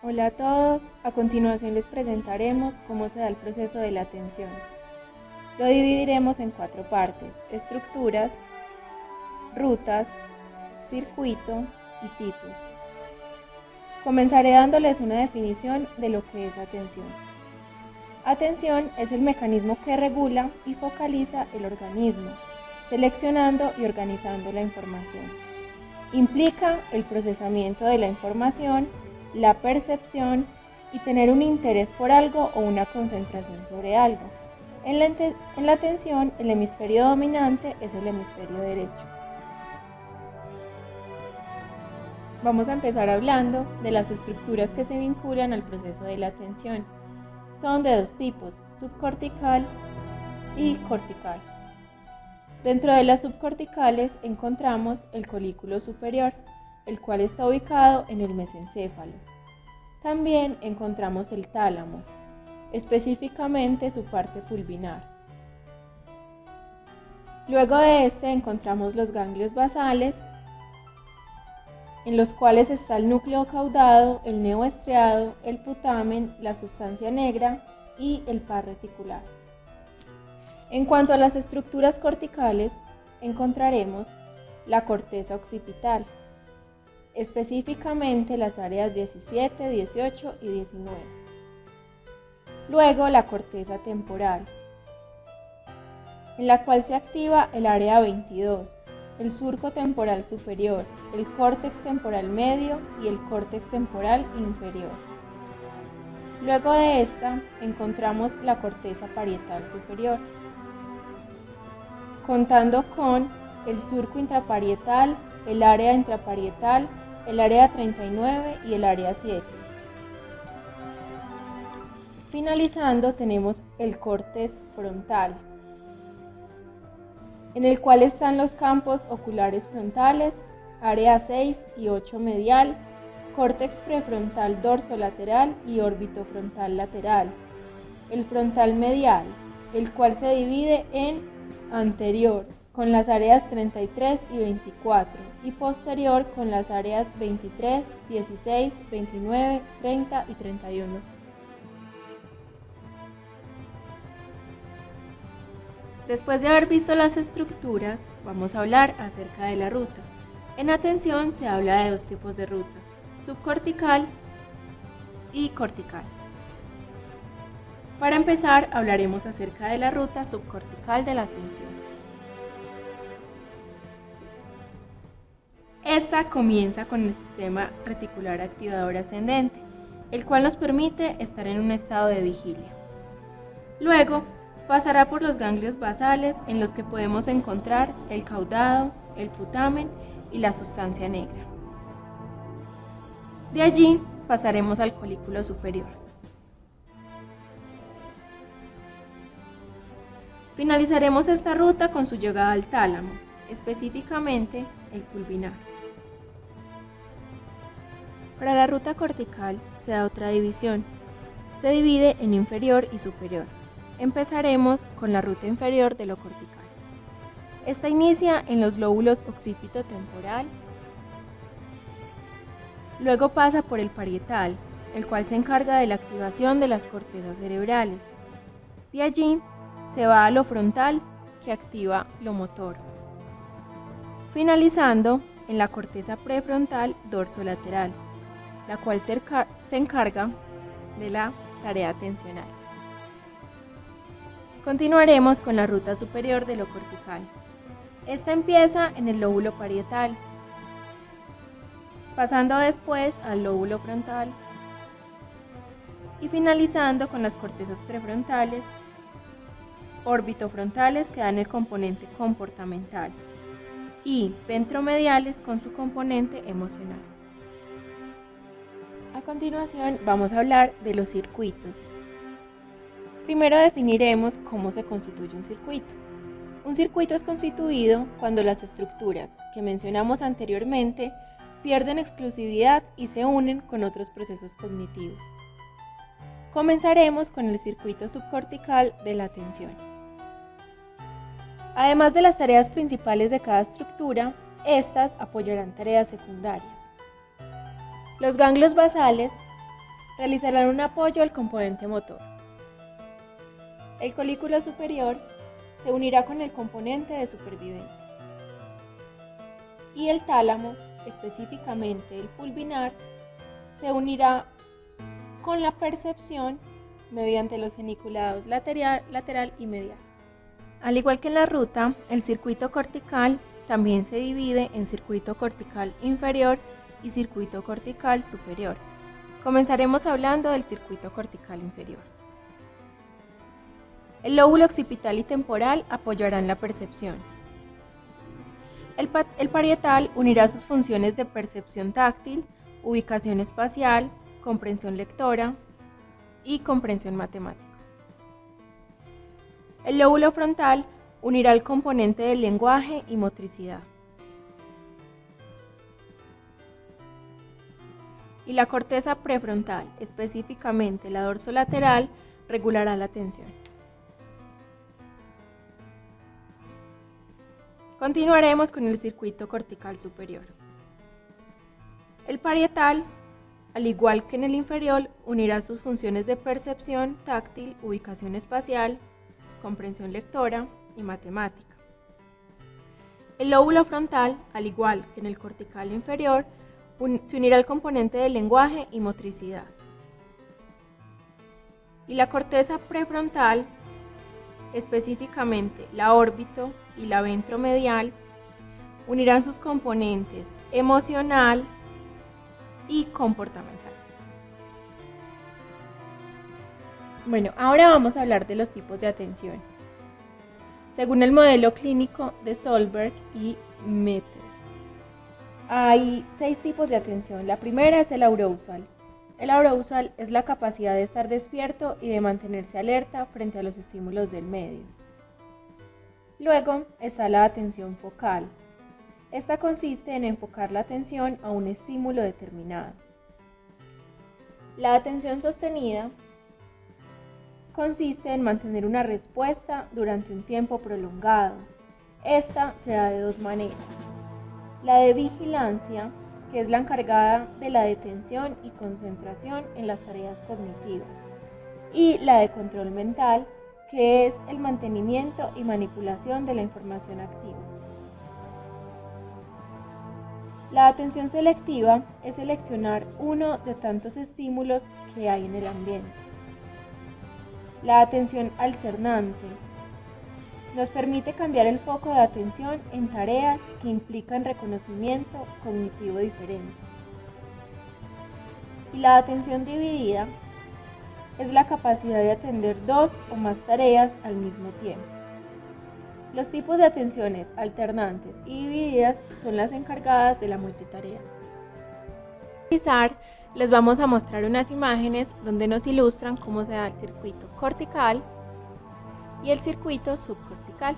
Hola a todos, a continuación les presentaremos cómo se da el proceso de la atención. Lo dividiremos en 4 partes: estructuras, rutas, circuito y tipos. Comenzaré dándoles una definición de lo que es atención. Atención es el mecanismo que regula y focaliza el organismo, seleccionando y organizando la información. Implica el procesamiento de la información, la percepción y tener un interés por algo o una concentración sobre algo. En la atención, el hemisferio dominante es el hemisferio derecho. Vamos a empezar hablando de las estructuras que se vinculan al proceso de la atención. Son de 2 tipos, subcortical y cortical. Dentro de las subcorticales encontramos el colículo superior, el cual está ubicado en el mesencéfalo. También encontramos el tálamo, específicamente su parte pulvinar. Luego de este encontramos los ganglios basales, en los cuales está el núcleo caudado, el neo estriado, el putamen, la sustancia negra y el par reticular. En cuanto a las estructuras corticales, encontraremos la corteza occipital, específicamente las áreas 17, 18 y 19. Luego la corteza temporal, en la cual se activa el área 22, el surco temporal superior, el córtex temporal medio y el córtex temporal inferior. Luego de esta encontramos la corteza parietal superior, contando con el surco intraparietal, el área intraparietal, el área 39 y el área 7. Finalizando tenemos el córtex frontal, en el cual están los campos oculares frontales, área 6 y 8 medial, córtex prefrontal dorsolateral y órbito frontal lateral, el frontal medial, el cual se divide en anterior con las áreas 33 y 24 y posterior con las áreas 23, 16, 29, 30 y 31. Después de haber visto las estructuras, vamos a hablar acerca de la ruta. En atención se habla de 2 tipos de ruta: subcortical y cortical. Para empezar, hablaremos acerca de la ruta subcortical de la atención. Esta comienza con el sistema reticular activador ascendente, el cual nos permite estar en un estado de vigilia. Luego, pasará por los ganglios basales, en los que podemos encontrar el caudado, el putamen y la sustancia negra. De allí pasaremos al colículo superior. Finalizaremos esta ruta con su llegada al tálamo, específicamente el pulvinar. Para la ruta cortical se da otra división. Se divide en inferior y superior. Empezaremos con la ruta inferior de lo cortical. Esta inicia en los lóbulos occipito temporal, luego pasa por el parietal, el cual se encarga de la activación de las cortezas cerebrales. De allí se va a lo frontal, que activa lo motor, finalizando en la corteza prefrontal dorsolateral, la cual se encarga de la tarea atencional. Continuaremos con la ruta superior de lo cortical. Esta empieza en el lóbulo parietal, pasando después al lóbulo frontal y finalizando con las cortezas prefrontales, orbitofrontales, que dan el componente comportamental, y ventromediales con su componente emocional. A continuación vamos a hablar de los circuitos. Primero definiremos cómo se constituye un circuito. Un circuito es constituido cuando las estructuras que mencionamos anteriormente pierden exclusividad y se unen con otros procesos cognitivos. Comenzaremos con el circuito subcortical de la atención. Además de las tareas principales de cada estructura, estas apoyarán tareas secundarias. Los ganglios basales realizarán un apoyo al componente motor. El colículo superior se unirá con el componente de supervivencia. Y el tálamo, específicamente el pulvinar, se unirá con la percepción mediante los geniculados lateral y medial. Al igual que en la ruta, el circuito cortical también se divide en circuito cortical inferior y circuito cortical superior. Comenzaremos hablando del circuito cortical inferior. El lóbulo occipital y temporal apoyarán la percepción. El parietal unirá sus funciones de percepción táctil, ubicación espacial, comprensión lectora y comprensión matemática. El lóbulo frontal unirá el componente del lenguaje y motricidad. Y la corteza prefrontal, específicamente la dorsolateral, regulará la atención. Continuaremos con el circuito cortical superior. El parietal, al igual que en el inferior, unirá sus funciones de percepción táctil, ubicación espacial, comprensión lectora y matemática. El lóbulo frontal, al igual que en el cortical inferior, se unirá al componente del lenguaje y motricidad. Y la corteza prefrontal, específicamente la órbito y la ventromedial, unirán sus componentes emocional y comportamental. Bueno, ahora vamos a hablar de los tipos de atención. Según el modelo clínico de Solberg y Meter, hay 6 tipos de atención. La primera es el arousal. El arousal es la capacidad de estar despierto y de mantenerse alerta frente a los estímulos del medio. Luego está la atención focal. Esta consiste en enfocar la atención a un estímulo determinado. La atención sostenida consiste en mantener una respuesta durante un tiempo prolongado. Esta se da de 2 maneras. La de vigilancia, que es la encargada de la detención y concentración en las tareas cognitivas, y la de control mental, que es el mantenimiento y manipulación de la información activa. La atención selectiva es seleccionar uno de tantos estímulos que hay en el ambiente. La atención alternante nos permite cambiar el foco de atención en tareas que implican reconocimiento cognitivo diferente. Y la atención dividida es la capacidad de atender 2 o más tareas al mismo tiempo. Los tipos de atenciones alternantes y divididas son las encargadas de la multitarea. Les vamos a mostrar unas imágenes donde nos ilustran cómo se da el circuito cortical y el circuito subcortical.